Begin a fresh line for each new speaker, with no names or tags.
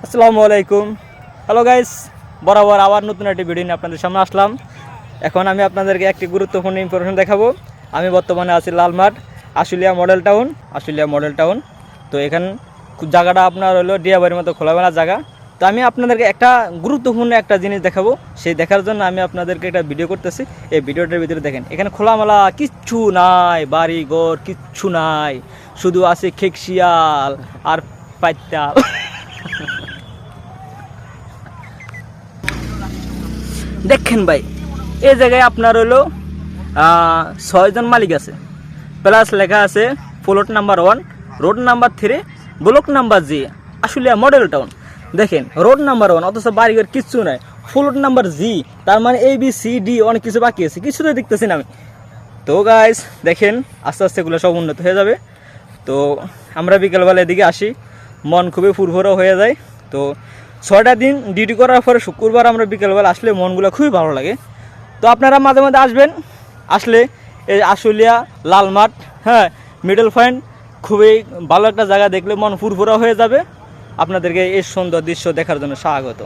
আসসালামু আলাইকুম। Hello guys, বরাবর আবার নতুন একটি ভিডিও নিয়ে আপনাদের সামনে আসলাম। এখন আমি আপনাদেরকে একটি গুরুত্বপূর্ণ ইনফরমেশন দেখাবো। আমি বর্তমানে আছি লালমাট আশুলিয়া মডেল টাউন। তো এখান জায়গাটা আপনার হলো ডিয়াবাড়ির মতো খোলামেলা জায়গা। তো আমি আপনাদেরকে একটা গুরুত্বপূর্ণ একটা জিনিস দেখাবো, সেই দেখার জন্য আমি আপনাদেরকে একটা ভিডিও করতেছি। এই ভিডিওটার ভিতরে দেখেন, এখানে খোলামেলা কিচ্ছু নাই, বাড়ি ঘর কিচ্ছু নাই, শুধু আছে খেকশিয়াল আর পাইতাল। দেখেন ভাই, এই জায়গায় আপনার হলো 6 জন মালিক আছে, প্লাস লেখা আছে plot number 1, road number 3, block number G, Ashulia model town. দেখেন রোড নাম্বার 1 অথচ বাড়িঘর কিচ্ছু নাই, প্লট নাম্বার জি, তার মানে ABCD অনেক কিছু বাকি আছে, কিছু তো দেখতেছি না আমি। তো গাইস দেখেন, আস্তে আস্তে এগুলো সব উন্নত হয়ে যাবে। তো আমরা বিকেলবেলা এদিকে আসি, মন খুবই ফুরফুরা হয়ে যায়। তো 6টা দিন ডিউটি করার পরে শুক্রবার আমরা বিকেলবেলা আসলে মনগুলো খুবই ভালো লাগে। তো আপনারা মাঝে মাঝে আসবেন, আসলে এই আশুলিয়া লালমাট, হ্যাঁ, মিডল পয়েন্ট খুবই ভালো একটা জায়গা, দেখলে মন ফুরফুরা হয়ে যাবে। আপনাদেরকে এই সুন্দর দৃশ্য দেখার জন্য স্বাগত।